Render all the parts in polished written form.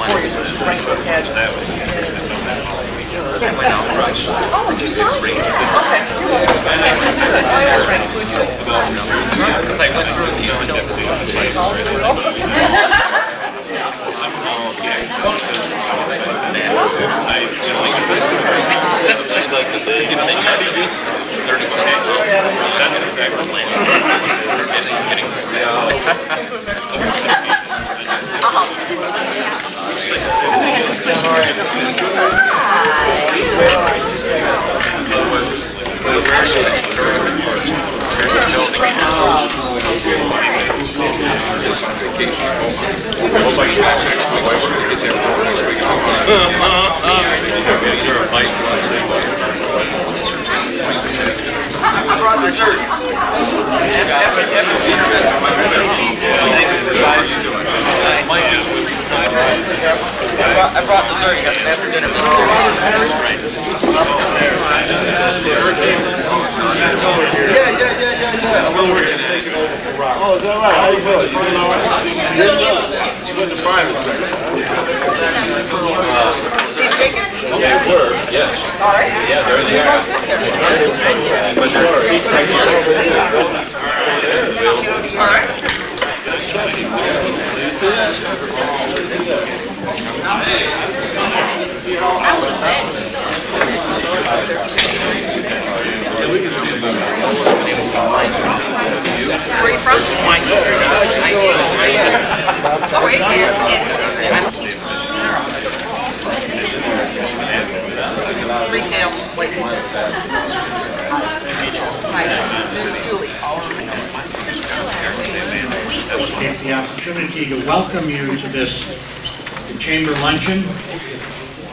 for you, so just Frank has. Oh, you saw it? Okay. Oh, yeah, Frank, would you? That's exactly the I brought dessert. I brought dessert. You got some after dinner. Oh, is that right? How you doing? You doing all right? You went to private sector. These taken? They were, yes. All right. Yeah, there they are. But All right. Where are you from? Oh, right here. Retail. Julie. It's the opportunity to welcome you to this Chamber Luncheon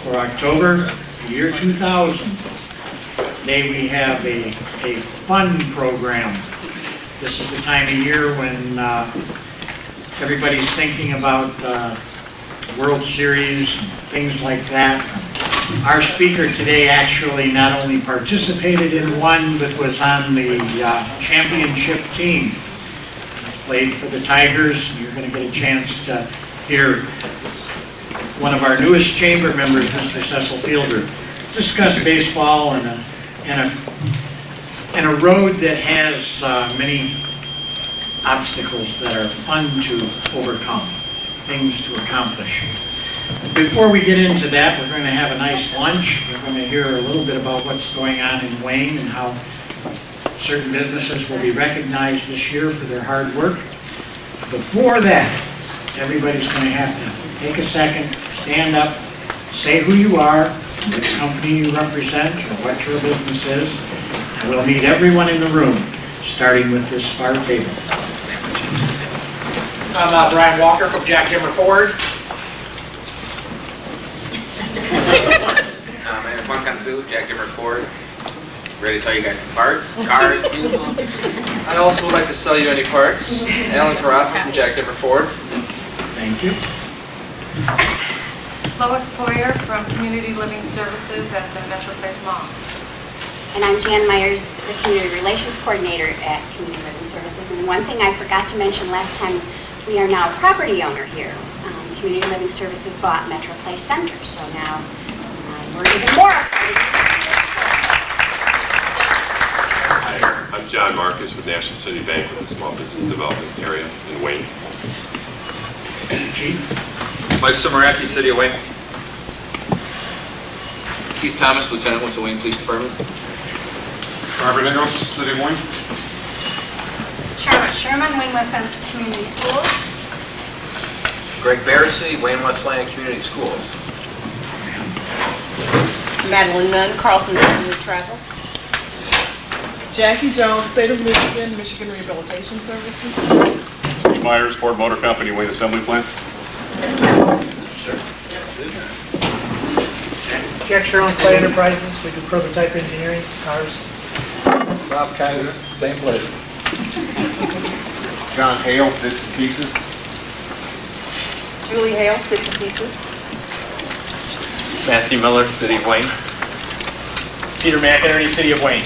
for October, year 2000. Today we have a fun program. This is the time of year when everybody's thinking about World Series and things like that. Our speaker today actually not only participated in one, but was on the championship team. Played for the Tigers. You're going to get a chance to hear one of our newest chamber members, Mr. Cecil Fielder, discuss baseball and a road that has many obstacles that are fun to overcome, things to accomplish. Before we get into that, we're going to have a nice lunch. We're going to hear a little bit about what's going on in Wayne and how certain businesses will be recognized this year for their hard work. Before that, everybody's going to have to take a second, stand up, say who you are, which company you represent, or what your business is. And we'll meet everyone in the room, starting with this far table. I'm Brian Walker from Jack Dimmer Ford. Man, Fun Kind of Food, Jack Dimmer Ford. Ready to sell you guys some parts, cars, vehicles. I also would like to sell you any parts. Alan Carrasco from Jack Dimmer Ford. Thank you. Lois Poyer from Community Living Services at the Metro Place Mall. And I'm Jan Myers, the Community Relations Coordinator at Community Living Services. And one thing I forgot to mention last time, we are now a property owner here. Community Living Services bought Metro Place Center, so now we're even more. Hi, I'm John Marcus with National City Bank with the Small Business Development Area in Wayne. Chief. Mike Sumaraki, City of Wayne. Keith Thomas, Lieutenant with the Wayne Police Department. Barbara Nichols, City of Wayne. Charlotte Sherman, Wayne West Center Community Schools. Greg Barrissey, Wayne Westland Community Schools. Madeline Nunn, Carlson Family Travel. Jackie Jones, State of Michigan, Michigan Rehabilitation Services. Steve Myers, Ford Motor Company, Wayne Assembly Plant. Sure. Jack Sherlin, Clay Enterprises. We do prototype engineering, cars. Bob Kaiser, same place. John Hale, Bits and Pieces. Julie Hale, Bits and Pieces. Matthew Miller, City of Wayne. Peter McInerney, City of Wayne.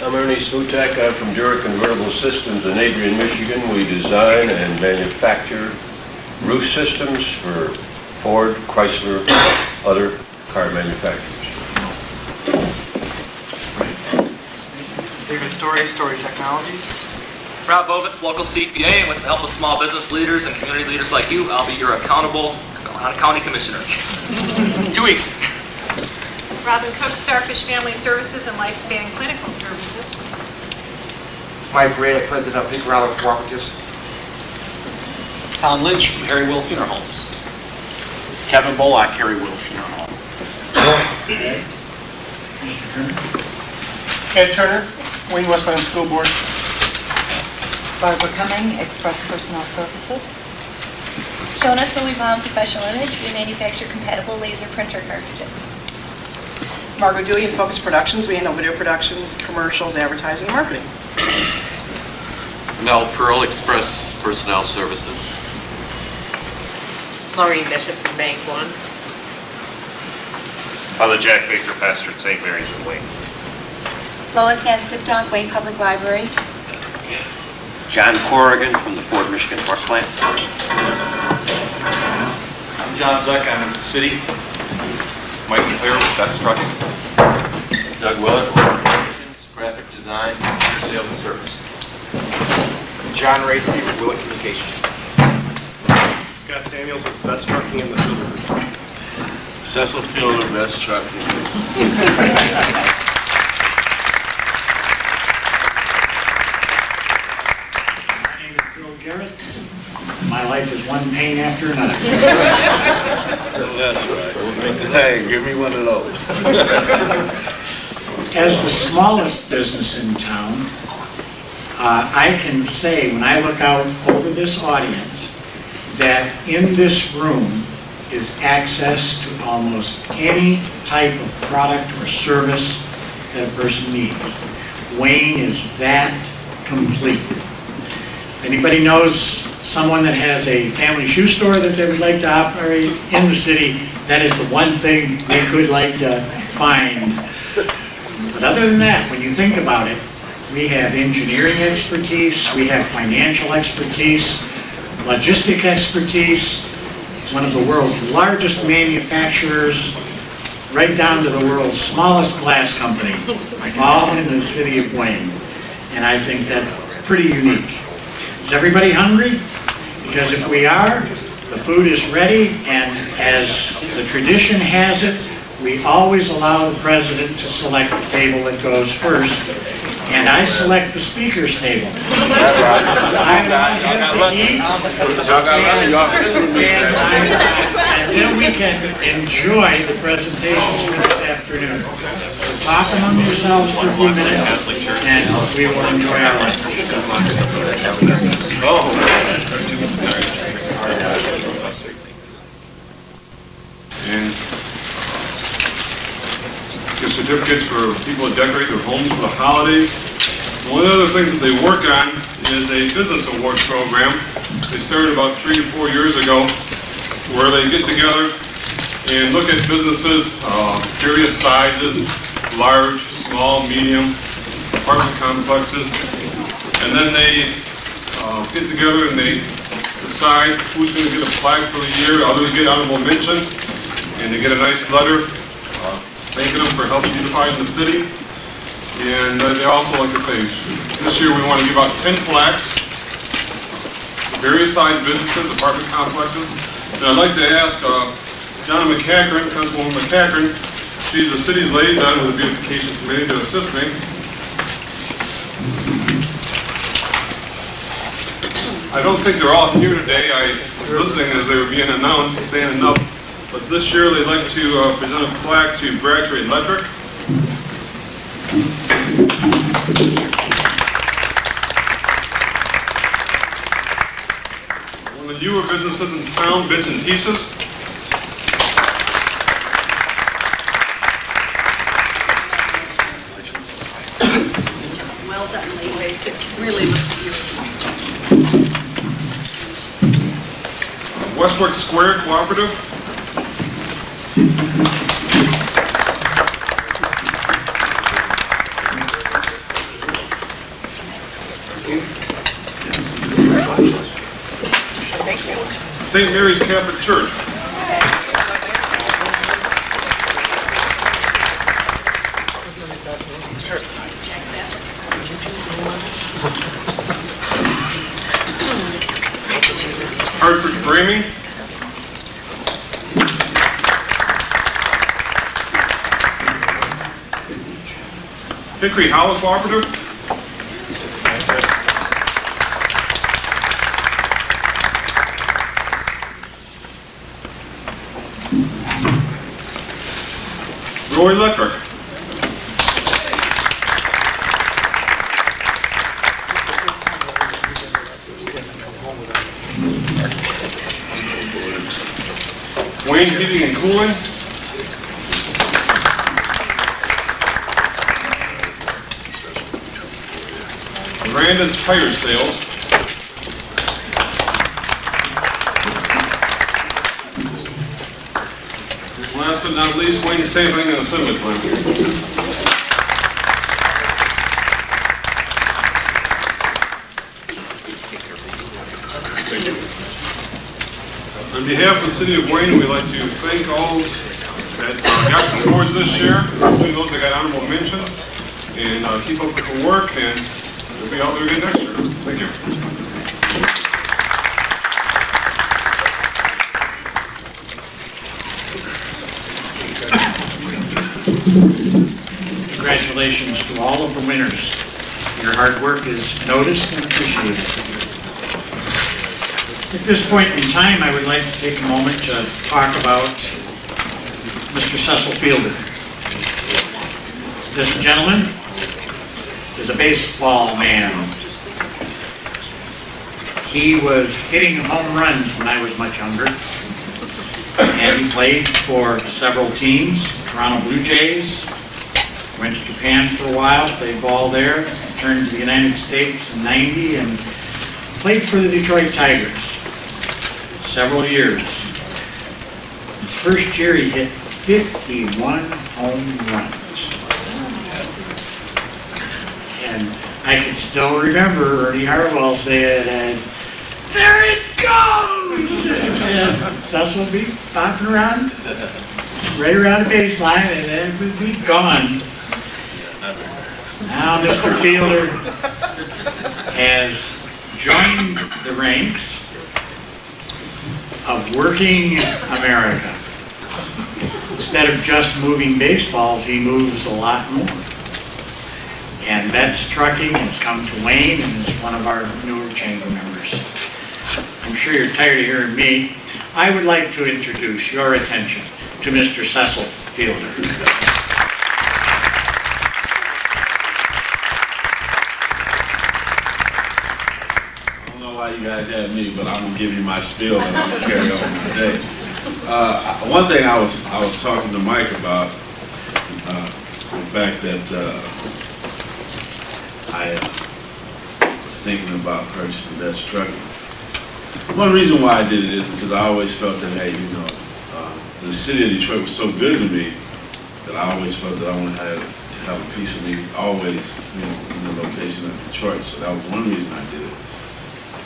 I'm Ernie Smutek. I'm from Dura Convertible Systems in Adrian, Michigan. We design and manufacture roof systems for Ford, Chrysler, other car manufacturers. David Story Technologies. Rob Bovitz, local CPA, and with the help of small business leaders and community leaders like you, I'll be your accountable county commissioner. 2 weeks. Robin Cook, Starfish Family Services and Lifespan Clinical Services. Mike Ray, President of Pico Rally Cooperatives. Tom Lynch from Harry Will Funeral Homes. Kevin Bullock, Harry Will Funeral Home. Ed Turner, Wayne Westland School Board. Barbara Cumming, Express Personnel Services. Shona Sullivan, Professional Image. We manufacture compatible laser printer cartridges. Margot Dewey in Focus Productions. We handle video productions, commercials, advertising, and marketing. Mel Pearl, Express Personnel Services. Maureen Bishop from Bank One. Father Jack Baker, pastor at St. Mary's in Wayne. Lois Stipdonk, Wayne Public Library. John Corrigan from the Ford Michigan Pork Plant. I'm John Zuck, I'm in the city. Mike Clare with Betts Trucking. Doug Willett, graphic design, sales and service. John Racy with Willett Communications. Scott Samuels with Betts Trucking in the Silver. Cecil Fielder, Betts Trucking. Garrett. My life is one pain after another. That's right. Hey, give me one of those. As the smallest business in town, I can say when I look out over this audience that in this room is access to almost any type of product or service that a person needs. Wayne is that complete. Anybody knows someone that has a family shoe store that they would like to operate in the city, that is the one thing we could like to find. But other than that, when you think about it, we have engineering expertise, we have financial expertise, logistic expertise, one of the world's largest manufacturers, right down to the world's smallest glass company, all in the city of Wayne. And I think that's pretty unique. Is everybody hungry? Because if we are, the food is ready, and as the tradition has it, we always allow the president to select the table that goes first, and I select the speaker's table. I want him to eat, and then we can enjoy the presentations for this afternoon. So talk among yourselves for a few minutes, and we will enjoy our lunch. And gift certificates for people to decorate their homes for the holidays. One of the other things that they work on is a business awards program. They started about 3 to 4 years ago, where they get together and look at businesses, various sizes, large, small, medium, apartment complexes, and then they get together and they decide who's going to get a plaque for the year. Others get honorable mention, and they get a nice letter thanking them for helping unifying the city. And they also, like I say, this year we want to give out 10 plaques for various size businesses, apartment complexes. And I'd like to ask Donna McCackern, Councilwoman McCackern, she's the city's liaison with the beautification committee, to assist me. I don't think they're all here today. I was listening as they were being announced, standing up. But this year they'd like to present a plaque to Bradshaw Electric. One of the newer businesses in town, Bits and Pieces. Well done, ladies. It really looks beautiful. Westbrook Square Cooperative. St. Mary's Catholic Church. Framing. Hickory Hollow Cooperative. Roy Electric. Wayne Heating and Cooling. Miranda's Tire Sales. Last but not least, Wayne Stamping and Assembly Plant. Thank you. On behalf of the City of Wayne, we'd like to thank all that got the awards this year, including those that got honorable mentions, and keep up with the work, and we'll be out there again next year. Thank you. Congratulations to all of the winners. Your hard work is noticed and appreciated. At this point in time, I would like to take a moment to talk about Mr. Cecil Fielder. This gentleman is a baseball man. He was hitting home runs when I was much younger, and he played for several teams. Toronto Blue Jays, went to Japan for a while, played ball there, returned to the United States in '90, and played for the Detroit Tigers several years. His first year he hit 51 home runs. And I can still remember Ernie Harwell saying, "There it goes!" And Cecil would be bopping around, right around the baseline, and then it would be gone. Now Mr. Fielder has joined the ranks of working America. Instead of just moving baseballs, he moves a lot more. And Betts Trucking has come to Wayne and is one of our newer chamber members. I'm sure you're tired of hearing me. I would like to introduce your attention to Mr. Cecil Fielder. You guys had me, but I'm gonna give you my spiel and I'm gonna carry on my day. One thing I was talking to Mike about the fact that I was thinking about purchasing Betts Trucking. One reason why I did it is because I always felt that, hey, the city of Detroit was so good to me that I always felt that I wanted to have a piece of me always, in the location of Detroit. So that was one reason I did it.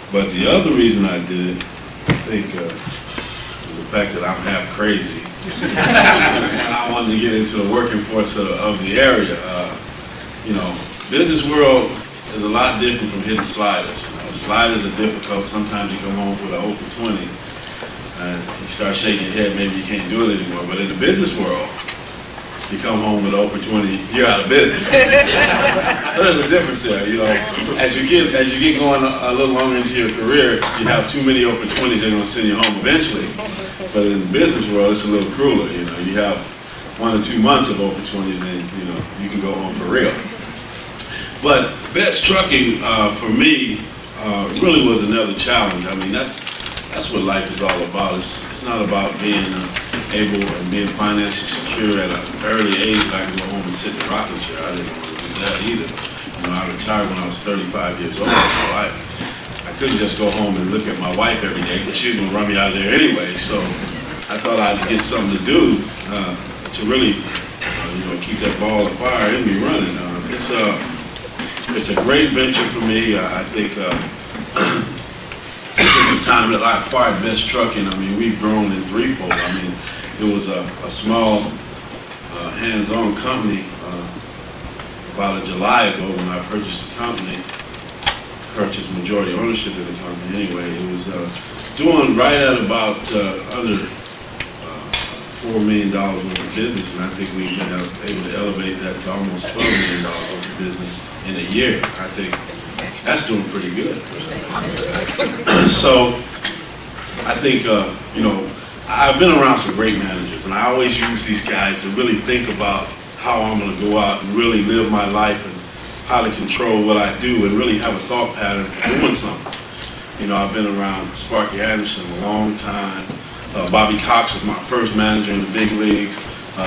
But the other reason I did it, I think, was the fact that I'm half crazy. And I wanted to get into the working force of the area. Business world is a lot different from hitting sliders. Sliders are difficult. Sometimes you come home with an 0 for 20, and you start shaking your head, maybe you can't do it anymore. But in the business world, you come home with 0 for 20, you're out of business. There's a difference there, As you get going a little longer into your career, you have too many 0 for 20s, they're going to send you home eventually. But in the business world, it's a little crueler, You have 1 or 2 months of 0 for 20s, and you can go home for real. But Betts Trucking, for me, really was another challenge. I mean, that's what life is all about. It's not about being able and being financially secure at an early age. I can go home and sit in a rocking chair. I didn't want to do that either. I retired when I was 35 years old, so I couldn't just go home and look at my wife every day because she was going to run me out of there anyway. So I thought I'd get something to do to really, keep that ball of fire in me running. It's a great venture for me. I think since the time that I acquired Betts Trucking, we've grown in threefold. It was a small, hands-on company about a July ago when I purchased the company. purchased majority ownership in the company anyway. It was doing right at about under $4 million worth of business, and I think we've been able to elevate that to almost $12 million worth of business in a year. I think that's doing pretty good. So I think, you know, I've been around some great managers, and I always use these guys to really think about how I'm going to go out and really live my life and how to control what I do and really have a thought pattern for doing something. You know, I've been around Sparky Anderson a long time. Bobby Cox was my first manager in the big leagues.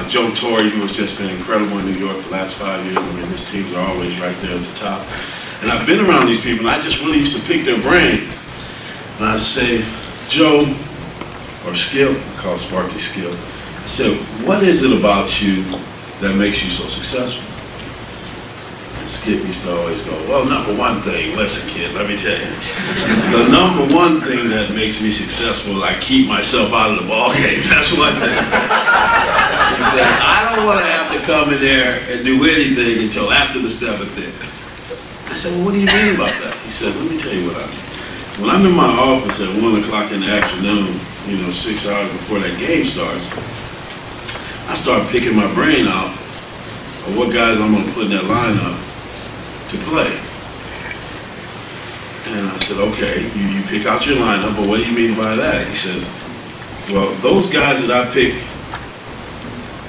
Joe Torre, who has just been incredible in New York for the last 5 years. I mean, his teams are always right there at the top. And I've been around these people, and I just really used to pick their brain. And I'd say, Joe, or Skip, I call Sparky Skip, I said, what is it about you that makes you so successful? And Skip used to always go, well, number one thing, listen kid, let me tell you. The number one thing that makes me successful, I keep myself out of the ball game. That's one thing. He said, I don't want to have to come in there and do anything until after the 7th inning. I said, well, what do you mean about that? He said, let me tell you what I mean. When I'm in my office at 1 o'clock in the afternoon, you know, 6 hours before that game starts, I start picking my brain out of what guys I'm going to put in that lineup to play. And I said, okay, you pick out your lineup, but what do you mean by that? He says, well, those guys that I pick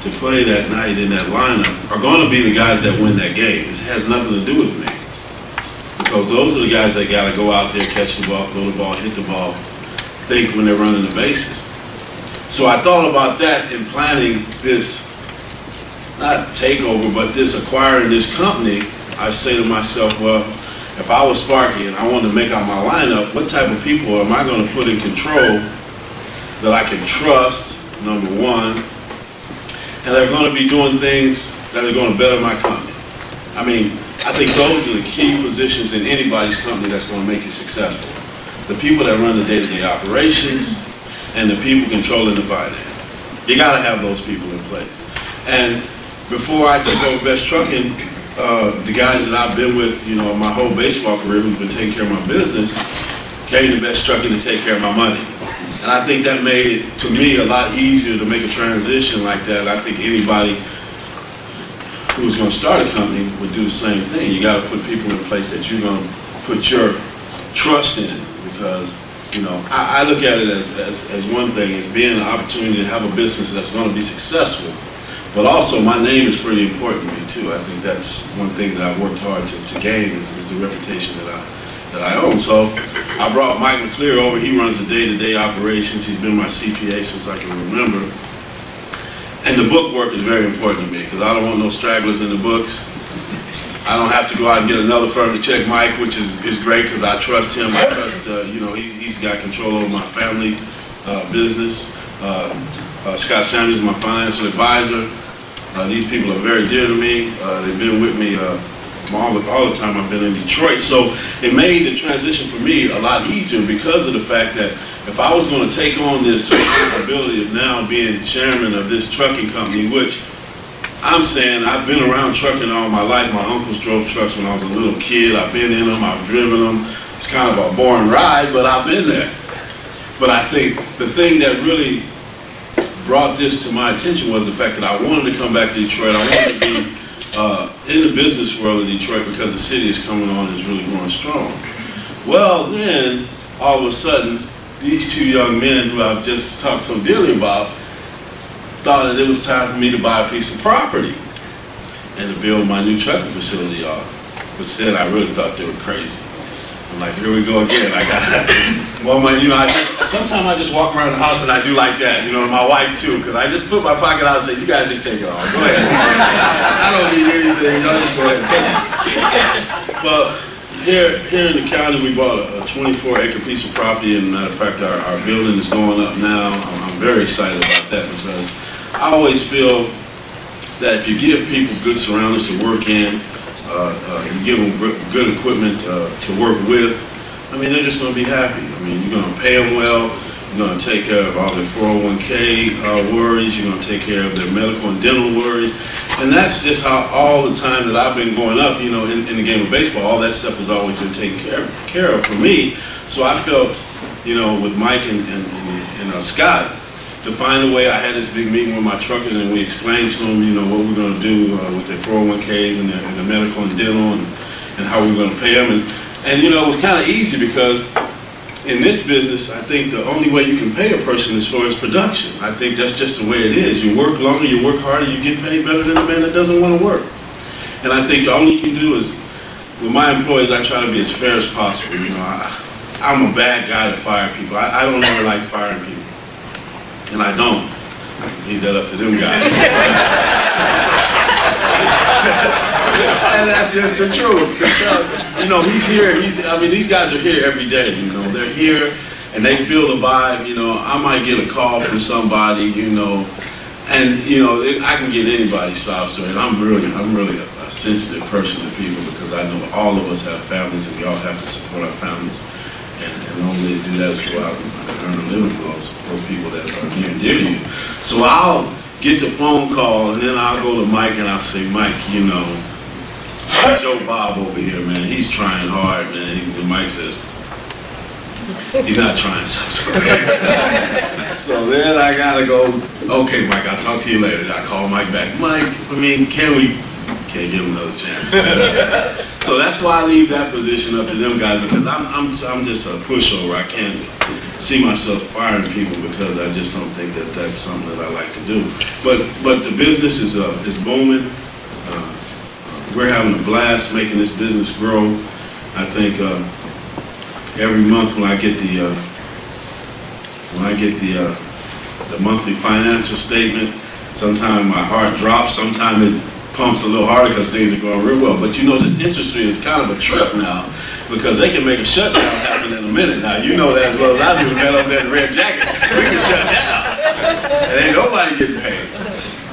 to play that night in that lineup are going to be the guys that win that game. This has nothing to do with me. Because those are the guys that got to go out there, catch the ball, throw the ball, hit the ball, think when they're running the bases. So I thought about that in planning this, not takeover, but this acquiring this company. I say to myself, well, if I was Sparky and I wanted to make out my lineup, what type of people am I going to put in control that I can trust, number one, and they're going to be doing things that are going to better my company. I mean, I think those are the key positions in anybody's company that's going to make you successful. The people that run the day-to-day operations and the people controlling the finance. You got to have those people in place. And before I took over Best Trucking, the guys that I've been with, you know, my whole baseball career, who've been taking care of my business, came to Best Trucking to take care of my money. And I think that made it, to me, a lot easier to make a transition like that. I think anybody who's going to start a company would do the same thing. You got to put people in place that you're going to put your trust in, because, you know, I look at it as one thing, as being an opportunity to have a business that's going to be successful. But also, my name is pretty important to me too. I think that's one thing that I've worked hard to gain is the reputation that I own. So I brought Mike McClear over. He runs the day-to-day operations. He's been my CPA since I can remember. And the book work is very important to me, because I don't want no stragglers in the books. I don't have to go out and get another firm to check Mike, which is great, because I trust him. I trust, you know, he's got control over my family business. Scott Sanders is my financial advisor. These people are very dear to me. They've been with me all the time I've been in Detroit. So it made the transition for me a lot easier, because of the fact that if I was going to take on this responsibility of now being chairman of this trucking company, which I'm saying I've been around trucking all my life. My uncles drove trucks when I was a little kid. I've been in them. I've driven them. It's kind of a boring ride, but I've been there. But I think the thing that really brought this to my attention was the fact that I wanted to come back to Detroit. I wanted to be in the business world of Detroit, because the city is coming on and is really growing strong. Well, then, all of a sudden, these two young men who I've just talked so dearly about thought that it was time for me to buy a piece of property and to build my new trucking facility off, which then I really thought they were crazy. I'm like, here we go again. I got well, you know, sometimes I just walk around the house and I do like that, you know, and my wife too, because I just put my pocket out and say, you guys just take it all. Go ahead. I don't need anything. Y'all just go ahead and take it. But here in the county, we bought a 24-acre piece of property, and matter of fact, our building is going up now. I'm very excited about that, because I always feel that if you give people good surroundings to work in, you give them good equipment to work with, I mean, they're just going to be happy. I mean, you're going to pay them well, You're going to take care of all their 401k worries. You're going to take care of their medical and dental worries. And that's just how all the time that I've been growing up, you know, in the game of baseball, all that stuff has always been taken care of for me. So I felt, you know, with Mike and Scott, to find a way. I had this big meeting with my truckers, and we explained to them, you know, what we're going to do with their 401ks and their medical and dental, and how we're going to pay them. And you know, it was kind of easy because in this business, I think the only way you can pay a person is for his production. I think that's just the way it is. You work longer, you work harder, you get paid better than a man that doesn't want to work. And I think all you can do is, with my employees, I try to be as fair as possible. You know, I'm a bad guy to fire people. I don't ever like firing people. And I don't. I can leave that up to them guys. And that's just the truth. Because, you know, he's here. I mean, these guys are here every day. You know, they're here and they feel the vibe. You know, I might get a call from somebody, you know, and, you know, I can get anybody's sob story. And I'm really a sensitive person to people because I know all of us have families and we all have to support our families. And the only way to do that is go out and earn a living for those people that are near and dear to you. So I'll get the phone call, and then I'll go to Mike and I'll say, Mike, you know, Joe Bob over here, man, he's trying hard, man. And Mike says, he's not trying so hard. So then I gotta go, okay, Mike, I'll talk to you later. I call Mike back. Mike, I mean, can't give him another chance. So that's why I leave that position up to them guys, because I'm just a pushover. I can't see myself firing people because I just don't think that that's something that I like to do. But the business is booming. We're having a blast making this business grow. I think every month when I get the monthly financial statement, sometimes my heart drops, sometimes it pumps a little harder because things are going real well. But you know, this industry is kind of a trip now because they can make a shutdown happen in a minute. Now, you know that as well as I do, man, up there in the red jacket. We can shut down. And ain't nobody getting paid.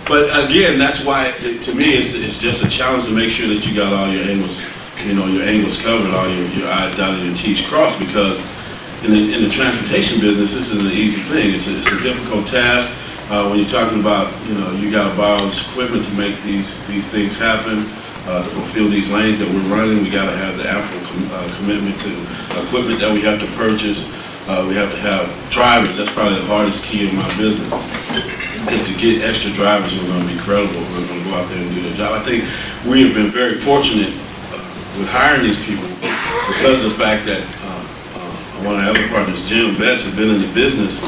But again, that's why, to me, it's just a challenge to make sure that you got all your angles, you know, your angles covered, all your I's dotted and T's crossed, because in the transportation business, this isn't an easy thing. It's a difficult task. When you're talking about, you know, you got to borrow this equipment to make these things happen, to fulfill these lanes that we're running. We got to have the ample commitment to equipment that we have to purchase. We have to have drivers. That's probably the hardest key in my business, is to get extra drivers who are going to be credible, who are going to go out there and do their job. I think we have been very fortunate with hiring these people because of the fact that one of our other partners, Jim Betts, has been in the business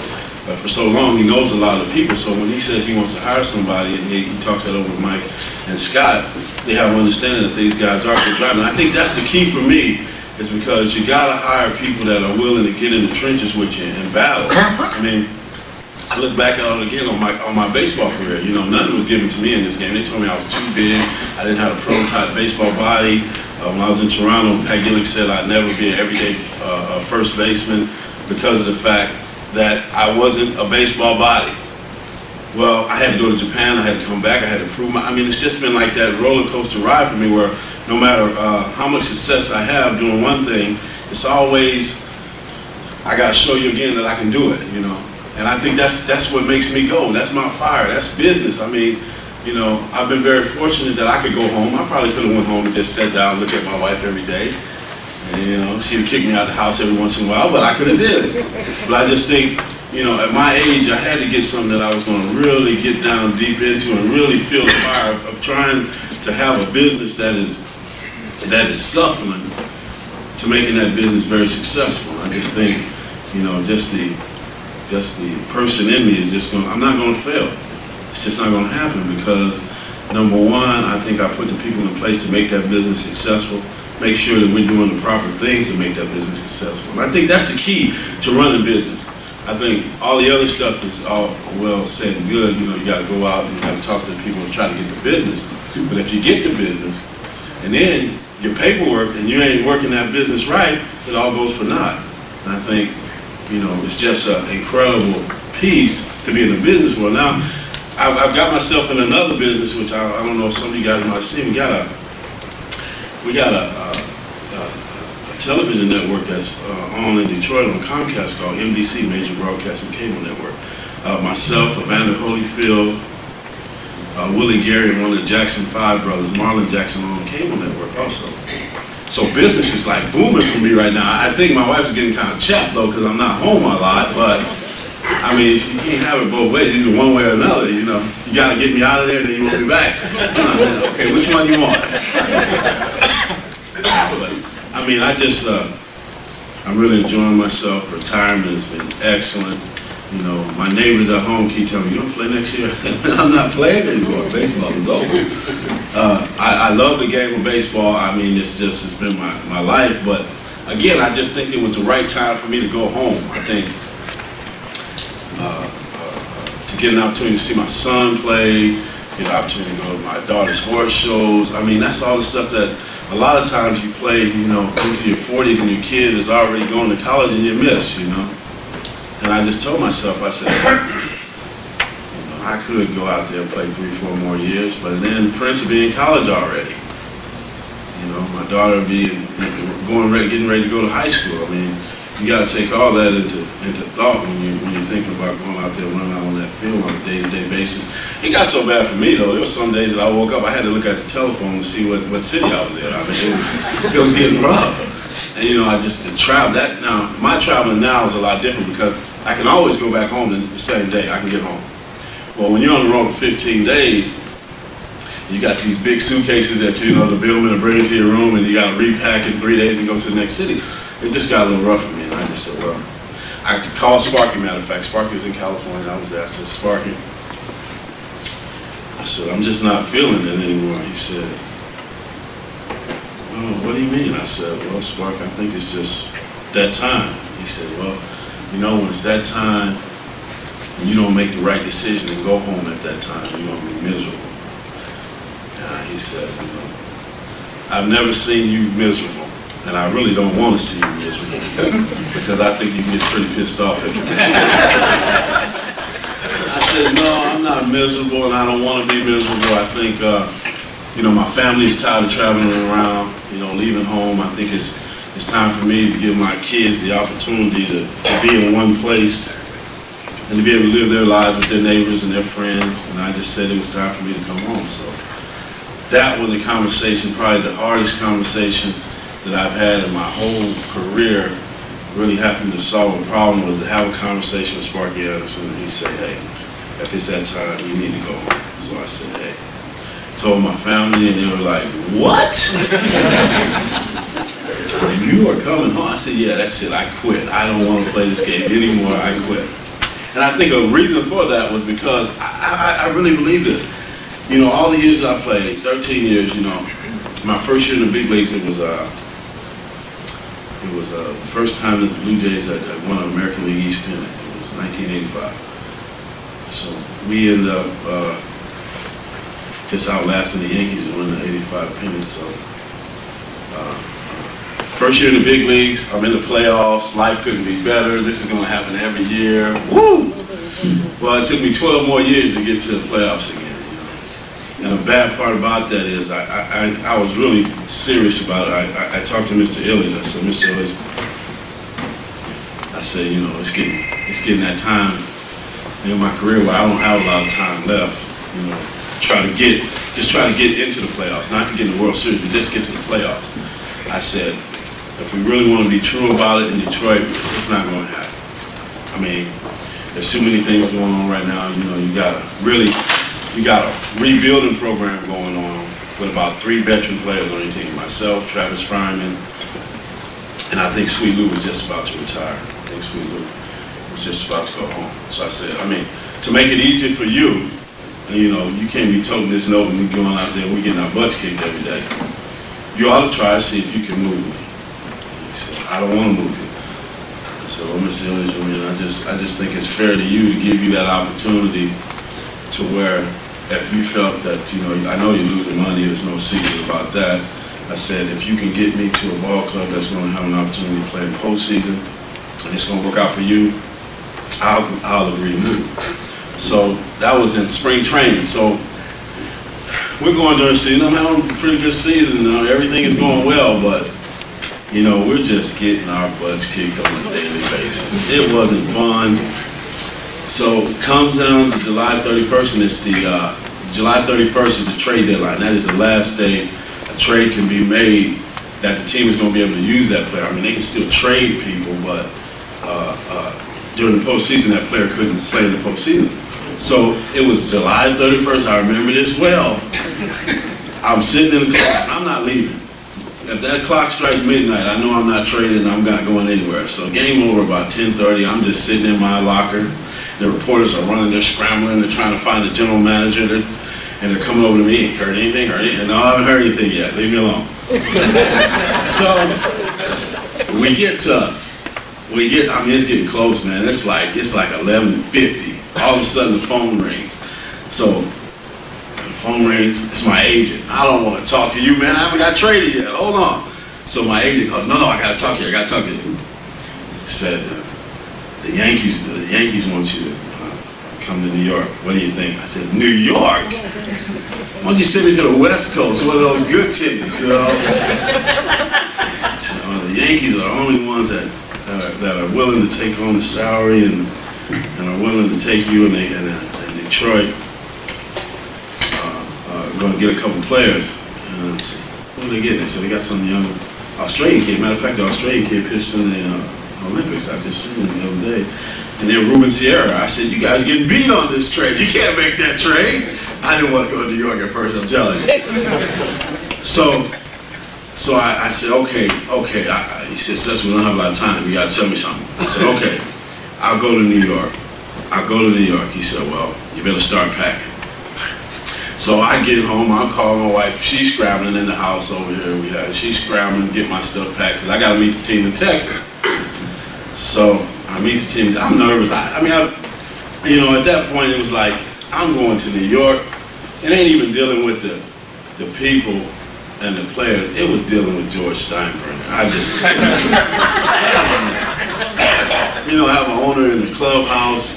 for so long. He knows a lot of people, so when he says he wants to hire somebody and he talks that over with Mike and Scott, they have an understanding that these guys are good drivers. And I think that's the key for me, is because you got to hire people that are willing to get in the trenches with you and battle. I mean, I look back at it again on my baseball career. You know, nothing was given to me in this game. They told me I was too big. I didn't have a prototype baseball body. When I was in Toronto, Pat Gillick said I'd never be an everyday first baseman because of the fact that I wasn't a baseball body. Well, I had to go to Japan. I had to come back. I had to prove I mean, it's just been like that roller coaster ride for me, where no matter how much success I have doing one thing, it's always, I got to show you again that I can do it, you know. And I think that's what makes me go. That's my fire. That's business. I mean, you know, I've been very fortunate that I could go home. I probably could have went home and just sat down and looked at my wife every day. And, you know, she'd kick me out of the house every once in a while, but I could have did it. But I just think, you know, at my age, I had to get something that I was going to really get down deep into and really feel the fire of trying to have a business that is scuffling to making that business very successful. I just think, you know, just the person in me is just going, I'm not going to fail. It's just not going to happen because, number one, I think I put the people in place to make that business successful, make sure that we're doing the proper things to make that business successful. And I think that's the key to running business. I think all the other stuff is all well said and good. You know, you got to go out and you got to talk to the people and try to get the business. But if you get the business and then your paperwork and you ain't working that business right, it all goes for naught. And I think, you know, it's just an incredible piece to be in the business world. Now, I've got myself in another business, which I don't know if some of you guys might have seen. We got a television network that's on in Detroit on Comcast called NBC, Major Broadcasting Cable Network. Myself, Evander Holyfield, Willie Gary, and one of the Jackson 5 brothers, Marlon Jackson, on the cable network also. So business is like booming for me right now. I think my wife's getting kind of chapped though because I'm not home a lot, but I mean, you can't have it both ways, either one way or another, you know. You gotta get me out of there, then you want me back. Okay, which one you want? But, I mean, I'm really enjoying myself. Retirement has been excellent. You know, my neighbors at home keep telling me, you don't play next year? I'm not playing anymore. Baseball is over. I love the game of baseball. I mean, it's been my life. But again, I just think it was the right time for me to go home. I think to get an opportunity to see my son play, get an opportunity to go to my daughter's horse shows. I mean, that's all the stuff that a lot of times you play, you know, into your 40s and your kid is already going to college and you miss, you know. And I just told myself, I said, you know, I could go out there and play 3-4 more years, but then Prince would be in college already. You know, my daughter would be getting ready to go to high school. I mean, you got to take all that into thought when you're thinking about going out there and running out on that field on a day-to-day basis. It got so bad for me though. There were some days that I woke up, I had to look at the telephone to see what city I was in. I mean, it was getting rough. And you know, to travel that now, my traveling now is a lot different because I can always go back home the same day. I can get home. Well, when you're on the road for 15 days, you got these big suitcases that you know the billman will bring into your room, and you got to repack in 3 days and go to the next city. It just got a little rough for me, and I just said, well, I called Sparky. Matter of fact, Sparky was in California. I was there. I said, Sparky, I said, I'm just not feeling it anymore. He said, oh, what do you mean? I said, well, Spark, I think it's just that time. He said, well, you know, when it's that time and you don't make the right decision and go home at that time, you're going to be miserable. He said, you know, I've never seen you miserable, and I really don't want to see you miserable because I think you get pretty pissed off at me. I said, no, I'm not miserable, and I don't want to be miserable. I think, you know, my family is tired of traveling around, you know, leaving home. I think it's time for me to give my kids the opportunity to be in one place and to be able to live their lives with their neighbors and their friends. And I just said it was time for me to come home. So that was a conversation, probably the hardest conversation that I've had in my whole career, really having to solve a problem, was to have a conversation with Sparky Anderson. And he said, hey, if it's that time, you need to go home. So I said, hey. Told my family, and they were like, what? You are coming home? I said, yeah, that's it. I quit. I don't want to play this game anymore. I quit. And I think a reason for that was because I really believe this. You know, all the years I played, 13 years, you know, my first year in the big leagues, it was the first time that the Blue Jays had won an American League East pennant. It was 1985. So we ended up just outlasting the Yankees and winning the 85 pennant. So first year in the big leagues, I'm in the playoffs. Life couldn't be better. This is going to happen every year. Woo! Well, it took me 12 more years to get to the playoffs again. And the bad part about that is I was really serious about it. I talked to Mr. Illich. I said, Mr. Illich, I said, you know, it's getting that time in my career where I don't have a lot of time left. You know, try to get into the playoffs, not to get in the World Series, but just get to the playoffs. I said, if we really want to be true about it in Detroit, it's not going to happen. I mean, there's too many things going on right now. You know, you got a rebuilding program going on with about 3 veteran players on your team. Myself, Travis Fryman, and I think Sweet Lou was just about to retire. I think Sweet Lou was just about to go home. So I said, I mean, to make it easier for you, you know, you can't be toting this note and we going out there and we getting our butts kicked every day. You ought to try to see if you can move me. He said, I don't want to move you. I said, well, Mr. Illich, I mean, I just think it's fair to you to give you that opportunity to where if you felt that, you know, I know you're losing money, there's no secret about that. I said, if you can get me to a ball club that's going to have an opportunity to play in postseason and it's going to work out for you, I'll agree to move. So that was in spring training. So we're going during the season. I'm having a pretty good season. Everything is going well, but you know, we're just getting our butts kicked on a daily basis. It wasn't fun. So comes down to July 31st, and it's the July 31st is the trade deadline. That is the last day a trade can be made that the team is going to be able to use that player. I mean, they can still trade people, but during the postseason, that player couldn't play in the postseason. So it was July 31st. I remember this well. I'm sitting in the car, and I'm not leaving. If that clock strikes midnight, I know I'm not trading, I'm not going anywhere. So game over about 10:30, I'm just sitting in my locker. The reporters are running, they're scrambling, they're trying to find the general manager, and they're coming over to me. Heard anything? Heard anything? No, I haven't heard anything yet. Leave me alone. So I mean, it's getting close, man. It's like 11:50. All of a sudden the phone rings. So the phone rings, it's my agent. I don't want to talk to you, man. I haven't got traded yet. Hold on. So my agent calls, no, I got to talk to you. He said, the Yankees want you to come to New York. What do you think? I said, New York? Why don't you send me to the West Coast, one of those good teams, you know? So, the Yankees are the only ones that are willing to take on the salary and are willing to take you, and Detroit going to get a couple players. And so, what are they getting? So they got some young Australian kid. Matter of fact, the Australian kid pitched in the Olympics. I just seen him the other day. And then Ruben Sierra. I said, you guys getting beat on this trade. You can't make that trade. I didn't want to go to New York at first, I'm telling you. So I said, okay. He said, Cecil, we don't have a lot of time. You got to tell me something. I said, okay, I'll go to New York. He said, well, you better start packing. So I get home, I'll call my wife. She's scrambling in the house over here. She's scrambling to get my stuff packed because I got to meet the team in Texas. So I meet the team. I'm nervous. I mean, at that point, it was like, I'm going to New York. It ain't even dealing with the people and the players. It was dealing with George Steinbrenner. I just, have an owner in the clubhouse,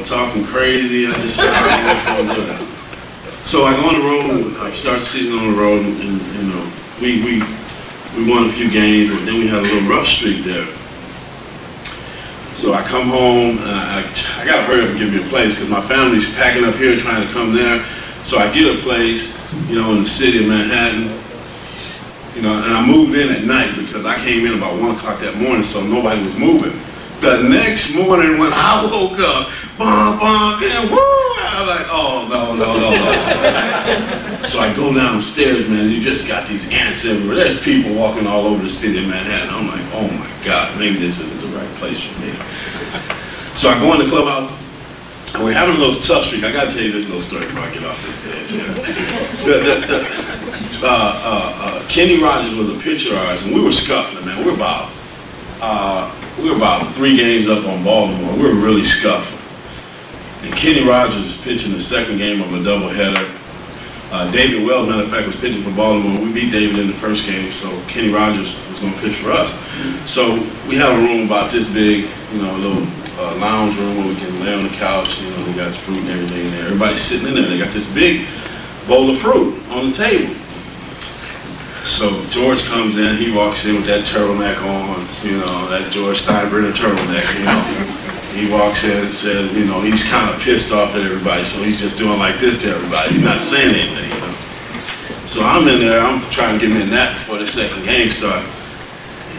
talking crazy. I just said, I don't want to do that. So I go on the road, I start the season on the road, and we won a few games, but then we had a little rough streak there. So I come home, and I got to hurry up and give me a place, because my family's packing up here trying to come there. So I get a place, in the city of Manhattan, and I moved in at night, because I came in about 1 o'clock that morning, so nobody was moving. The next morning when I woke up, and woo! I was like, oh, no. So I go downstairs, man, you just got these ants everywhere. There's people walking all over the city of Manhattan. I'm like, oh my God, maybe this isn't the right place for me. So I go in the clubhouse, and we're having a little tough streak. I got to tell you this little story before I get off this stage. Kenny Rogers was a pitcher of ours, and we were scuffling, man. We were about 3 games up on Baltimore. We were really scuffling. And Kenny Rogers was pitching the second game of a doubleheader. David Wells, matter of fact, was pitching for Baltimore. We beat David in the first game, so Kenny Rogers was going to pitch for us. So we have a room about this big, a little lounge room where we can lay on the couch. We got fruit and everything in there. Everybody's sitting in there. They got this big bowl of fruit on the table. So George comes in, he walks in with that turtleneck on, that George Steinbrenner turtleneck, He walks in and says, he's kind of pissed off at everybody, so he's just doing like this to everybody. He's not saying anything, So I'm in there, I'm trying to get him in that before the second game starts.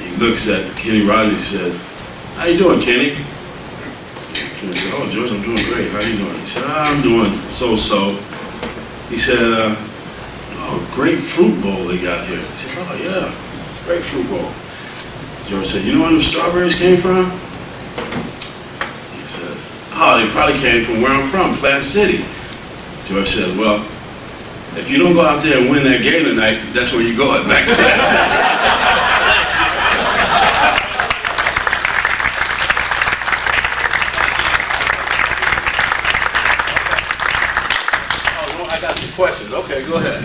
He looks at Kenny Rogers and says, how you doing, Kenny? Kenny said, oh, George, I'm doing great. How you doing? He said, I'm doing so-so. He said, oh, great fruit bowl they got here. He said, oh, yeah, great fruit bowl. George said, you know where the strawberries came from? Oh, they probably came from where I'm from, Plant City. George says, well, if you don't go out there and win that game tonight, that's where you go, back to Plant City. Oh, I got some questions. Okay, go ahead.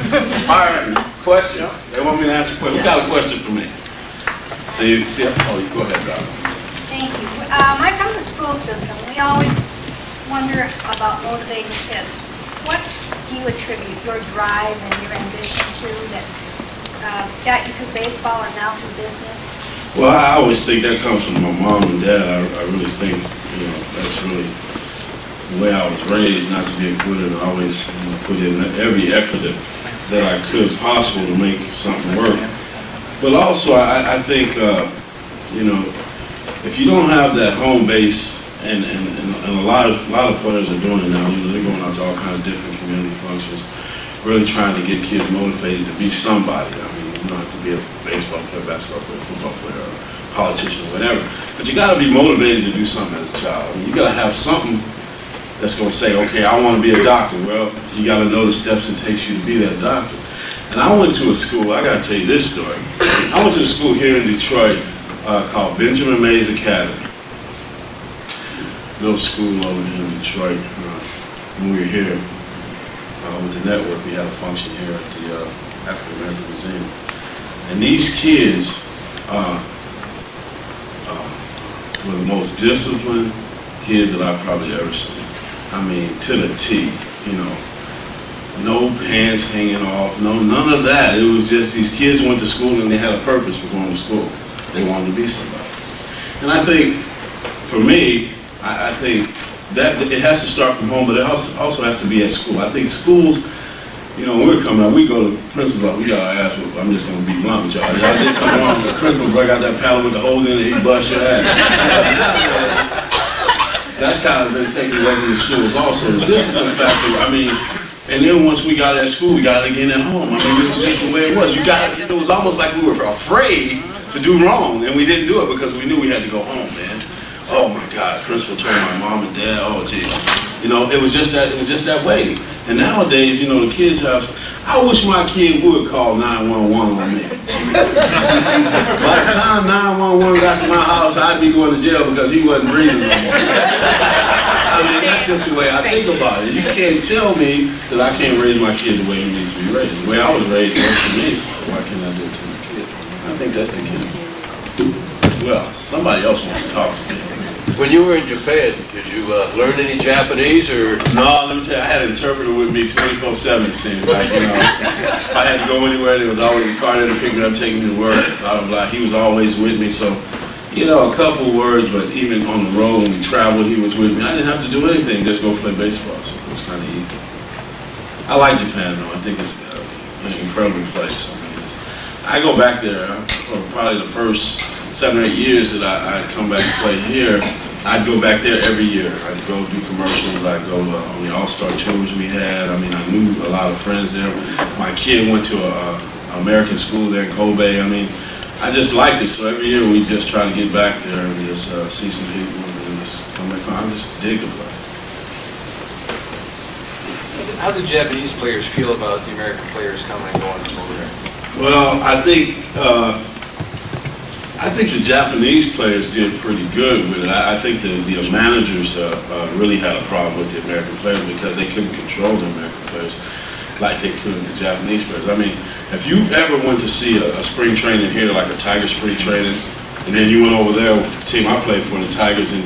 All right, question. They want me to answer questions. Who got a question for me? See, oh, go ahead, Doc. Thank you. I come to the school system. We always wonder about motivating kids. What do you attribute your drive and your ambition to that got you through baseball and now through business? Well, I always think that comes from my mom and dad. I really think, that's really the way I was raised, not to be a quitter, and always put in every effort that I could possible to make something work. But also, I think, if you don't have that home base, and a lot of players are doing it now, they're going out to all kinds of different community functions, really trying to get kids motivated to be somebody. I mean, you don't have to be a baseball player, basketball player, football player, or politician, or whatever. But you got to be motivated to do something as a child. I mean, you got to have something that's going to say, okay, I want to be a doctor. Well, you got to know the steps it takes you to be that doctor. And I went to a school, I got to tell you this story. I went to a school here in Detroit called Benjamin Mays Academy. Little school over here in Detroit. When we were here with the network, we had a function here at the African American Museum. And these kids were the most disciplined kids that I've probably ever seen. I mean, to the T, no pants hanging off, none of that. It was just these kids went to school and they had a purpose for going to school. They wanted to be somebody. And I think, for me, I think that it has to start from home, but it also has to be at school. I think schools, when we're coming up, we go to the principal, we got our ass whooped. I'm just going to be blunt with y'all. Y'all did something wrong, the principal break out that paddle with the holes in it, he bust your ass. That's kind of been taken away from the schools also. The discipline factor, and then once we got at school, we got it again at home. It was just the way it was. It was almost like we were afraid to do wrong, and we didn't do it because we knew we had to go home, man. Oh my God, principal told my mom and dad, oh gee. It was just that way. And nowadays, the kids have, I wish my kid would call 911 on me. By the time 911 got to my house, I'd be going to jail because he wasn't breathing no more. That's just the way I think about it. You can't tell me that I can't raise my kid the way he needs to be raised. The way I was raised works for me, so why can't I do it to my kid? I think that's the key. Well, somebody else wants to talk to me. When you were in Japan, did you learn any Japanese or? No, let me tell you, I had an interpreter with me 24/7, it seemed like, If I had to go anywhere, there was always a car there to pick me up, take me to work, blah, blah, blah. He was always with me, so, a couple words, but even on the road when we traveled, he was with me. I didn't have to do anything, just go play baseball, so it was kind of easy. I like Japan, though. I think it's an incredible place. I go back there for probably the first 7 or 8 years that I'd come back and play here. I'd go back there every year. I'd go do commercials. I'd go on the All-Star tours we had. I knew a lot of friends there. My kid went to an American school there in Kobe. I just liked it. So every year we just try to get back there and just see some people and just come back home. I just dig the place. How do Japanese players feel about the American players coming and going from over there? Well, I think the Japanese players did pretty good with it. I think the managers really had a problem with the American players because they couldn't control the American players like they could the Japanese players. If you ever went to see a spring training here, like a Tiger spring training, and then you went over there with the team I played for, the Tigers in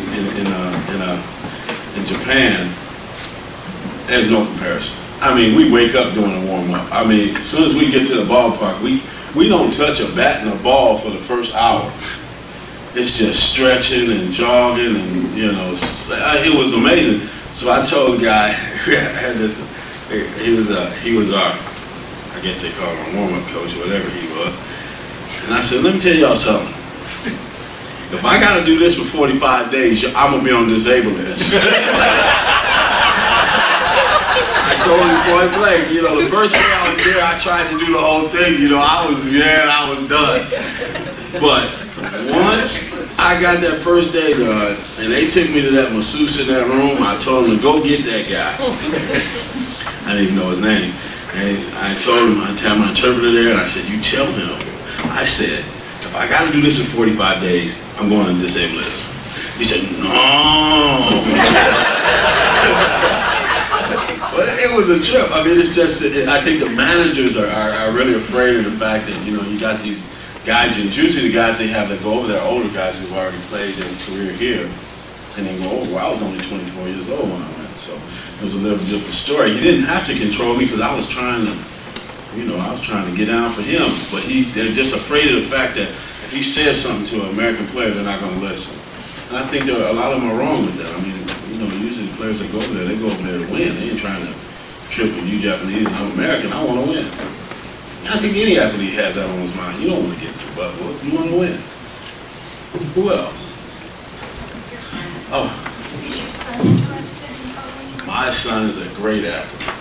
Japan, there's no comparison. We wake up doing a warm-up. As soon as we get to the ballpark, we don't touch a bat and a ball for the first hour. It's just stretching and jogging and, it was amazing. So I told the guy, he was our, I guess they call him a warm-up coach or whatever he was. And I said, let me tell y'all something. If I got to do this for 45 days, I'm going to be on disabled list. I told him point blank, the first day I was there, I tried to do the whole thing, I was done. But once I got that first day done, and they took me to that masseuse in that room, I told him to go get that guy. I didn't even know his name. And I told him, I had my interpreter there, and I said, you tell him. I said, if I got to do this for 45 days, I'm going on disabled list. He said, no. But it was a trip. It's just, I think the managers are really afraid of the fact that, you got these guys, and usually the guys they have that go over there are older guys who've already played their career here, and they go, oh, well, I was only 24 years old when I went, so it was a little different story. You didn't have to control me because I was trying to You know, I was trying to get down for him, but they're just afraid of the fact that if he says something to an American player, they're not going to listen. And I think a lot of them are wrong with that. I mean, you know, usually the players that go over there, they go over there to win. They ain't trying to trip with you Japanese. I'm American, I want to win. I think any athlete has that on his mind. You don't want to get your butt whooped. You want to win. Who else? Oh. Is your son interested in curling? My son is a great athlete.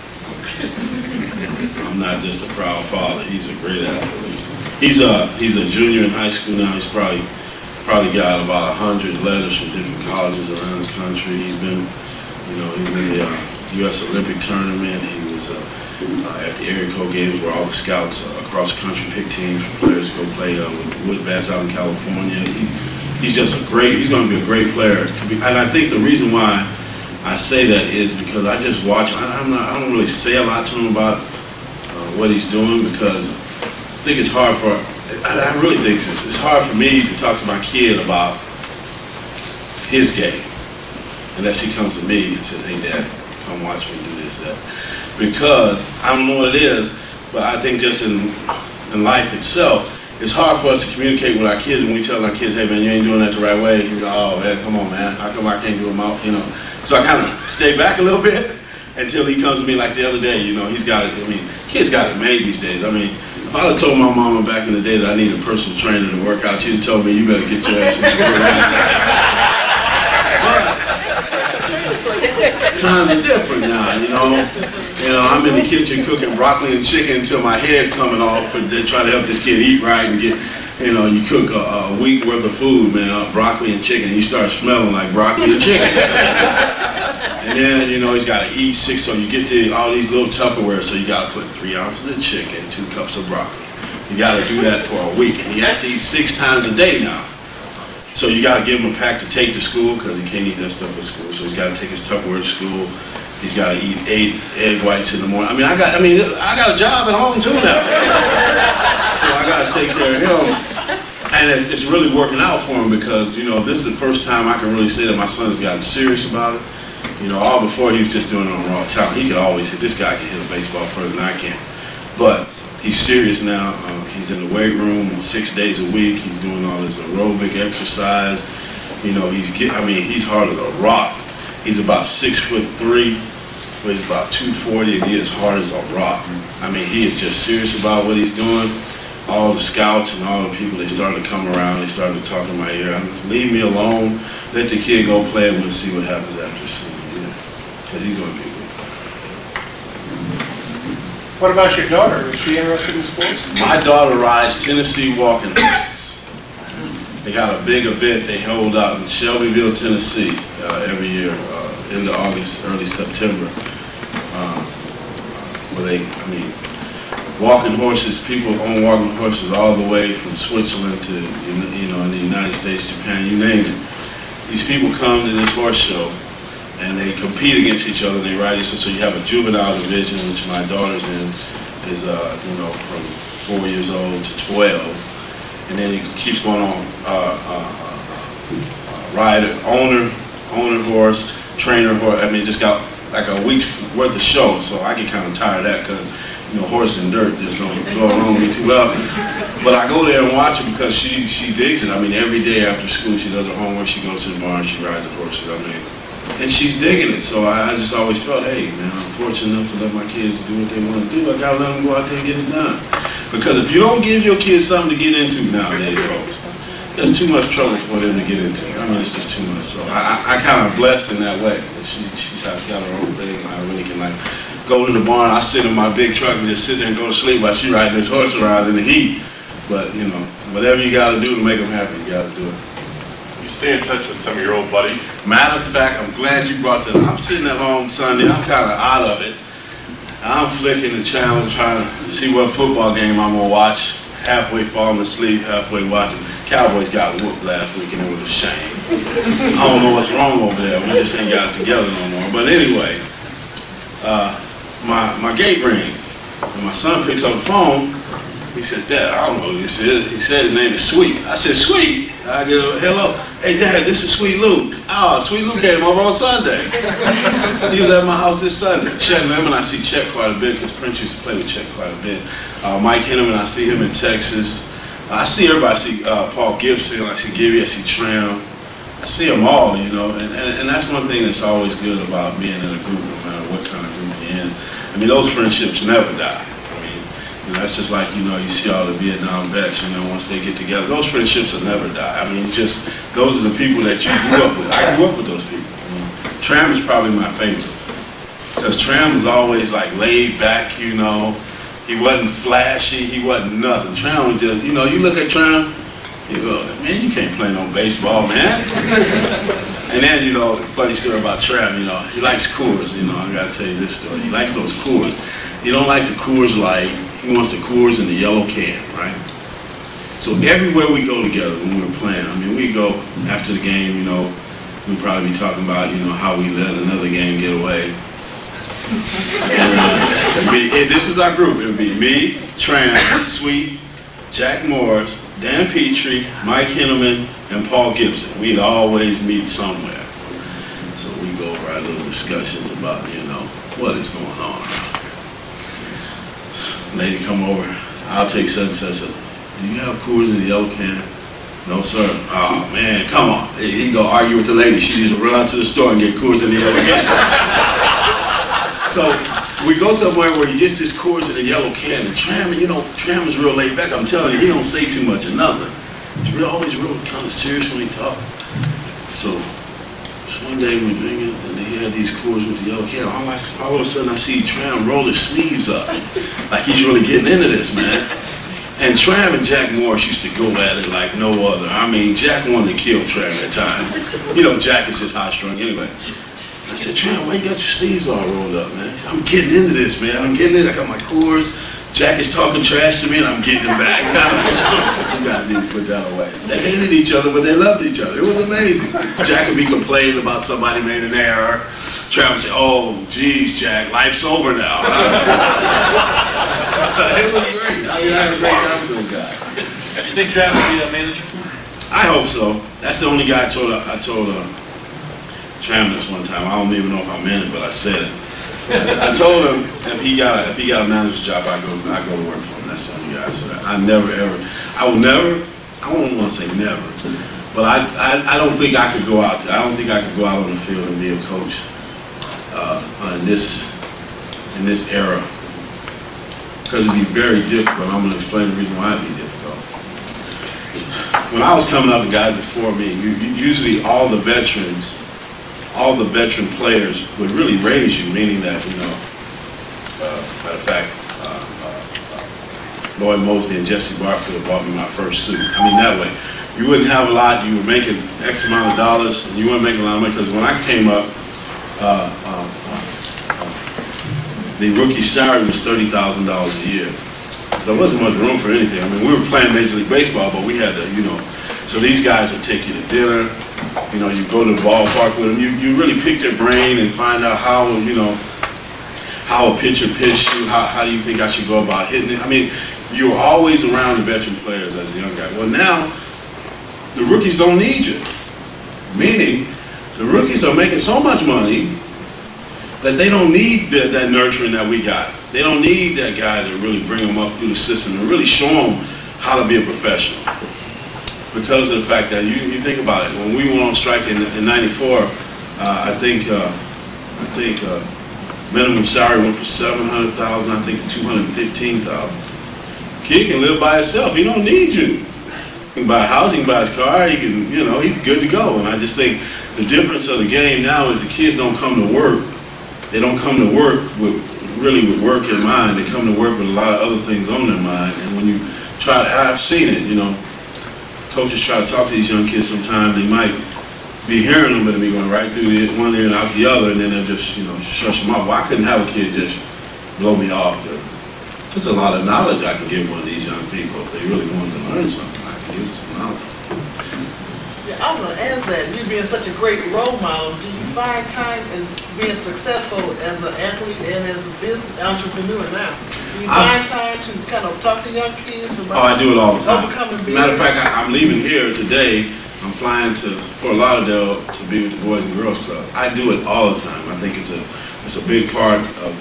I'm not just a proud father. He's a great athlete. He's a junior in high school now. He's probably got about 100 letters from different colleges around the country. He's been, you know, he's in the U.S. Olympic tournament. He was at the area code games where all the scouts across the country pick teams for players to go play with wood bats out in California. He's just he's going to be a great player. And I think the reason why I say that is because I just watch him. I don't really say a lot to him about what he's doing because I think it's hard for, I really think it's hard for me to talk to my kid about his game unless he comes to me and says, hey Dad, come watch me do this, that. Because I don't know what it is, but I think just in life itself, it's hard for us to communicate with our kids when we tell our kids, hey man, you ain't doing that the right way. You go, oh man, come on man, how come I can't do them out, you know. So I kind of stay back a little bit until he comes to me like the other day, you know, he's got it, I mean, kids got it made these days. I mean, if I had told my mama back in the day that I need a personal trainer to work out, she'd have told me, you better get your ass in school. But times are different now, you know. You know, I'm in the kitchen cooking broccoli and chicken until my head's coming off to try to help this kid eat right and get, you know, you cook a week worth of food, man, broccoli and chicken, and you start smelling like broccoli and chicken. And then, you know, he's got to eat so you get all these little Tupperware, so you got to put 3 ounces of chicken, 2 cups of broccoli. You got to do that for a week. And he has to eat 6 times a day now. So you got to give him a pack to take to school because he can't eat that stuff at school. So he's got to take his Tupperware to school. He's got to eat 8 egg whites in the morning. I got a job at home too now. So I got to take care of him. And it's really working out for him because, you know, this is the first time I can really say that my son has gotten serious about it. You know, all before he was just doing it on raw talent. He could always hit, this guy can hit a baseball further than I can. But he's serious now. He's in the weight room 6 days a week. He's doing all his aerobic exercise. You know, he's hard as a rock. He's about 6'3", weighs about 240, and he is hard as a rock. I mean, he is just serious about what he's doing. All the scouts and all the people, they started to come around. They started to talk in my ear. Leave me alone. Let the kid go play, and we'll see what happens after season. Because he's going to be good. What about your daughter? Is she interested in sports? My daughter rides Tennessee walking horses. They got a big event they hold out in Shelbyville, Tennessee every year, into August, early September. Where walking horses, people own walking horses all the way from Switzerland to, you know, in the United States, Japan, you name it. These people come to this horse show and they compete against each other and they ride each other. So you have a juvenile division, which my daughter's in, is, you know, from 4 years old to 12. And then it keeps going on, rider, owner horse, trainer horse. I mean, just got like a week's worth of show, so I get kind of tired of that because, you know, horse and dirt just don't go along with me too well. But I go there and watch her because she digs it. I mean, every day after school she does her homework, she goes to the barn, she rides the horses. I mean, and she's digging it. So I just always felt, hey, man, I'm fortunate enough to let my kids do what they want to do. I gotta let them go out there and get it done. Because if you don't give your kids something to get into nowadays, folks, there's too much trouble for them to get into. I mean, it's just too much. So I kind of blessed in that way. She's got her own thing. I really can go to the barn. I sit in my big truck and just sit there and go to sleep while she riding this horse around in the heat. But, you know, whatever you got to do to make them happy, you got to do it. You stay in touch with some of your old buddies? Matter of fact, I'm glad you brought that up. I'm sitting at home Sunday. I'm kind of out of it. I'm flicking the channel trying to see what football game I'm going to watch. Halfway falling asleep, halfway watching. Cowboys got whooped last week and it was a shame. I don't know what's wrong over there. We just ain't got it together no more. But anyway, my gate rings. And my son picks up the phone. He says, Dad, I don't know who this is. He said his name is Sweet. I said, Sweet? I get a hello. Hey, Dad, this is Sweet Luke. Oh, Sweet Luke came over on Sunday. He was at my house this Sunday. Chet Lemon, I see Chet quite a bit because Prince used to play with Chet quite a bit. Mike Henneman, I see him in Texas. I see everybody. I see Paul Gibson. I see Gibby. I see Tram. I see them all, you know. And that's one thing that's always good about being in a group, no matter what kind of group you're in. I mean, those friendships never die. You know, that's just like, you know, you see all the Vietnam vets, you know, once they get together, those friendships will never die. I mean, just, those are the people that you grew up with. I grew up with those people. You know. Tram is probably my favorite. Because Tram was always like laid back, you know. He wasn't flashy, he wasn't nothing. Tram was just, you know, you look at Tram, you go, man, you can't play no baseball, man. And then, you know, funny story about Tram, you know, he likes Coors, you know, I gotta tell you this story. He likes those Coors. He don't like the Coors Light. He wants the Coors in the yellow can, right? So everywhere we go together when we're playing, I mean, we go after the game, you know, we'd probably be talking about, you know, how we let another game get away. This is our group. It would be me, Tram, Sweet, Jack Morris, Dan Petrie, Mike Henneman, and Paul Gibson. We'd always meet somewhere. So we go over our little discussions about, you know, what is going on. Lady come over, I'll take such and such. Do you have Coors in the yellow can? No, sir. Oh, man, come on. He go argue with the lady. She needs to run out to the store and get Coors in the yellow can. So we go somewhere where he gets his Coors in the yellow can, and Tram, you know, Tram is real laid back. I'm telling you, he don't say too much or nothing. He's always real kind of serious when he talks. So one day we're drinking, and he had these Coors with the yellow can. All of a sudden I see Tram roll his sleeves up, like he's really getting into this, man. And Tram and Jack Morris used to go at it like no other. I mean, Jack wanted to kill Tram at times. You know, Jack is just high-strung anyway. I said, Tram, why you got your sleeves all rolled up, man? I'm getting into this, man. I'm getting in. I got my Coors. Jack is talking trash to me, and I'm getting him back. You guys need to put that away. They hated each other, but they loved each other. It was amazing. Jack would be complaining about somebody made an error. Tram would say, oh, geez, Jack, life's over now. It was great. I mean, I had a great time with those guys. You think Tram will be a manager? I hope so. That's the only guy I told Tram this one time. I don't even know if I meant it, but I said it. I told him if he got a manager's job, I go to work for him. That's the only guy I said. I don't want to say never, but I don't think I could go out there. I don't think I could go out on the field and be a coach in this era, because it'd be very difficult. I'm going to explain the reason why it'd be difficult. When I was coming up, the guys before me, usually all the veteran players would really raise you, meaning that, you know, matter of fact, Lloyd Mosby and Jesse Barfield bought me my first suit. I mean, that way. You wouldn't have a lot, you were making X amount of dollars, and you weren't making a lot of money, because when I came up, the rookie salary was $30,000 a year. So there wasn't much room for anything. I mean, we were playing Major League Baseball, but we had to, you know, so these guys would take you to dinner. You know, you go to the ballpark with them. You really pick their brain and find out how, you know, how a pitcher pitched you. How do you think I should go about hitting it? I mean, you were always around the veteran players as a young guy. Well, now the rookies don't need you. Meaning, the rookies are making so much money that they don't need that nurturing that we got. They don't need that guy to really bring them up through the system and really show them how to be a professional. Because of the fact that you think about it, when we went on strike in '94, I think minimum salary went from $700,000, I think, to $215,000. Kid can live by himself. He don't need you. He can buy a house, he can buy his car, he can, you know, he's good to go. And I just think the difference of the game now is the kids don't come to work. They don't come to work with work in mind. They come to work with a lot of other things on their mind. And when you try to, I've seen it, you know, coaches try to talk to these young kids sometimes, they might be hearing them, but they'll be going right through one ear and out the other, and then they'll just, you know, shush them off. Well, I couldn't have a kid just blow me off. There's a lot of knowledge I can give one of these young people. If they really want to learn something, I can give them some knowledge. Yeah, I want to ask that. You being such a great role model, do you find time in being successful as an athlete and as a business entrepreneur now? Do you find time to kind of talk to young kids about? Oh, I do it all the time. Overcoming Matter of fact, I'm leaving here today. I'm flying to Fort Lauderdale to be with the Boys and Girls Club. I do it all the time. I think it's a big part of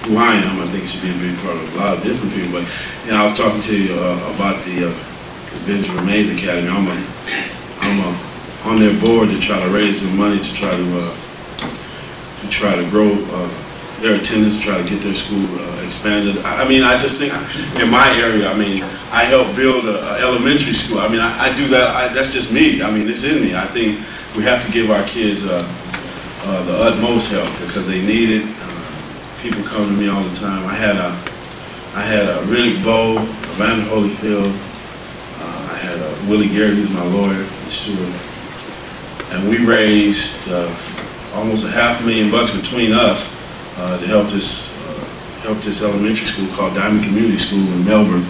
who I am. I think it should be a big part of a lot of different people. But I was talking to you about the Benjamin Mays Academy. I'm on their board to try to raise some money to try to grow their attendance, try to get their school expanded. I mean, I just think in my area, I mean, I help build an elementary school. I mean, I do that. That's just me. I mean, it's in me. I think we have to give our kids the utmost help because they need it. People come to me all the time. I had a Riddick Bowe, Evander Holyfield. I had Willie Garrett, who's my lawyer, Stewart, and we raised almost $500,000 between us to help this elementary school called Diamond Community School in Melbourne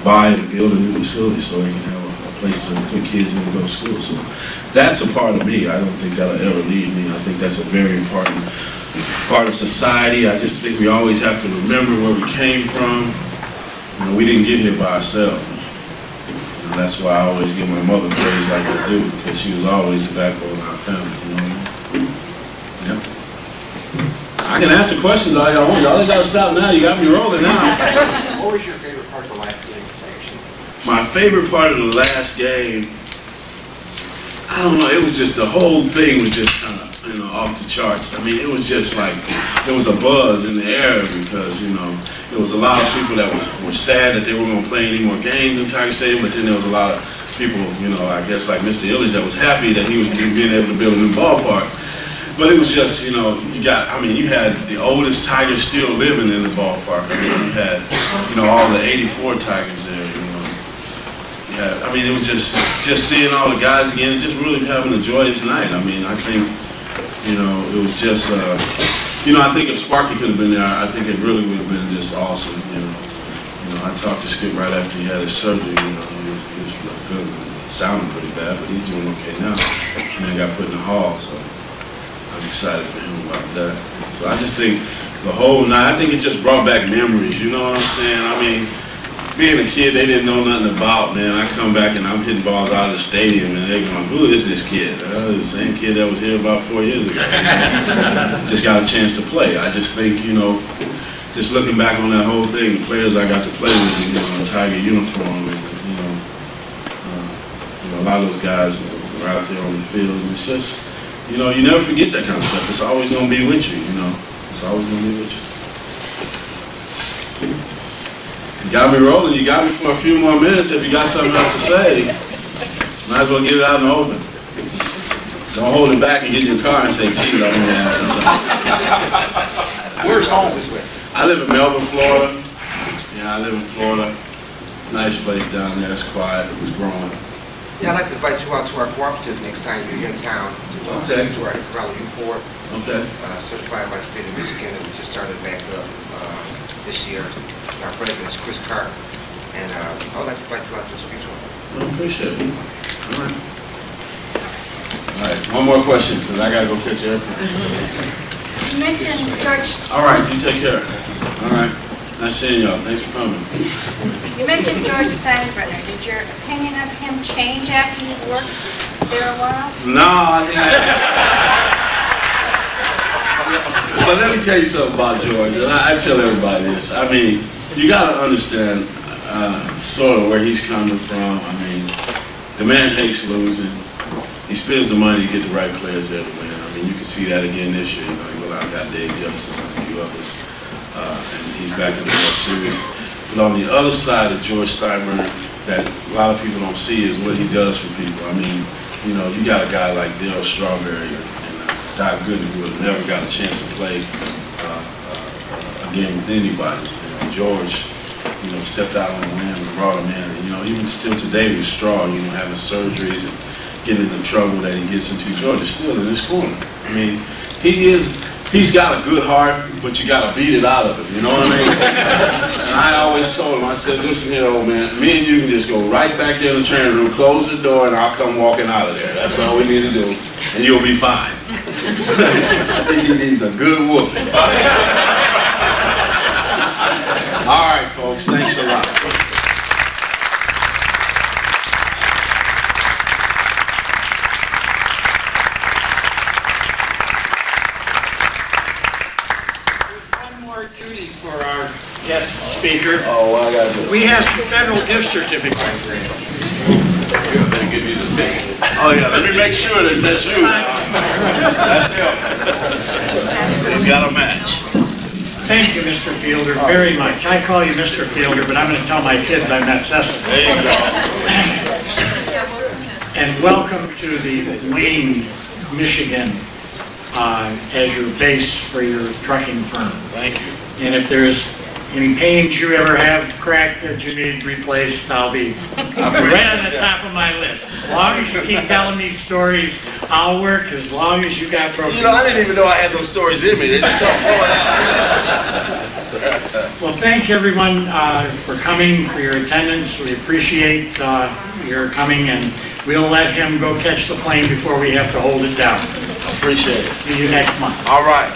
buy and build a new facility so they can have a place to put kids in to go to school. So that's a part of me. I don't think that'll ever leave me. I think that's a very important part of society. I just think we always have to remember where we came from. We didn't get here by ourselves. And that's why I always give my mother praise like I do, because she was always the backbone of our family. Yeah. I can answer questions all y'all want. Y'all ain't got to stop now. You got me rolling now. What was your favorite part of the last game? My favorite part of the last game, I don't know, it was just the whole thing was just kind of, off the charts. I mean, it was just like, there was a buzz in the air because, there was a lot of people that were sad that they weren't going to play any more games in Tiger Stadium, but then there was a lot of people, I guess like Mr. Illich that was happy that he was being able to build a new ballpark. But it was just, you had the oldest Tigers still living in the ballpark. I mean, you had, all the 84 Tigers there, it was just seeing all the guys again, just really having a joyous night. I mean, I think, it was just, I think if Sparky could have been there, I think it really would have been just awesome, I talked to Skip right after he had his surgery, he was good, sounding pretty bad, but he's doing okay now. And then got put in the hall, so I'm excited for him about that. So I just think the whole night, I think it just brought back memories, you know what I'm saying? I mean, being a kid they didn't know nothing about, man. I come back and I'm hitting balls out of the stadium and they're going, who is this kid? The same kid that was here about 4 years ago. Just got a chance to play. I just think, just looking back on that whole thing, the players I got to play with, in the Tiger uniform, and, a lot of those guys were out there on the field. And it's just, you never forget that kind of stuff. It's always going to be with you, It's always going to be with you. You got me rolling. You got me for a few more minutes. If you got something else to say, might as well get it out in the open. Don't hold it back and get in your car and say, gee, I want to ask something. Where's home? I live in Melbourne, Florida. Yeah, I live in Florida. Nice place down there. It's quiet. It's growing. Yeah, I'd like to invite you out to our cooperative next time you're in town. To our Corral U4. Okay. Certified by the state of Michigan, and we just started back up this year. Our president is Chris Carr, and I would like to invite you out to speak to him. I appreciate it. All right. All right, one more question, because I got to go catch the airplane. You mentioned George. All right, you take care. All right. Nice seeing y'all. Thanks for coming. You mentioned George Steinbrenner. Did your opinion of him change after you worked there a while? No, I think but let me tell you something about George. And I tell everybody this. I mean, you got to understand sort of where he's coming from. I mean, the man hates losing. He spends the money to get the right players there to win. I mean, you can see that again this year. He went out and got Dave Jefferson and a few others. And he's back in the World Series. But on the other side of George Steinbrenner, that a lot of people don't see is what he does for people. I mean, you got a guy like Darryl Strawberry and Doc Gooden who have never got a chance to play a game with anybody. George, stepped out on a limb and brought him in. And, even still today with Straw, having surgeries and getting into trouble that he gets into, George is still in his corner. I mean, he's got a good heart, but you got to beat it out of him, you know what I mean? And I always told him, I said, listen here, old man, me and you can just go right back there in the training room, close the door, and I'll come walking out of there. That's all we need to do, and you'll be fine. I think he needs a good whooping. All right, folks, thanks a lot. One more duty for our guest speaker. Oh, I got to do. We have some federal gift certificates. You better give me the thing. Oh, yeah, let me make sure that that's you. That's him. He's got a match. Thank you, Mr. Fielder, very much. I call you Mr. Fielder, but I'm going to tell my kids I'm not Cecil. There you go. And welcome to the Wayne, Michigan, as your base for your trucking firm. Thank you. And if there's any pains you ever have cracked that you need replaced, I'll be right on the top of my list. As long as you keep telling these stories, I'll work as long as you got broken. You know, I didn't even know I had those stories in me. They just started flowing out. Well, thank everyone for coming, for your attendance. We appreciate your coming, and we'll let him go catch the plane before we have to hold it down. Appreciate it. See you next month. All right.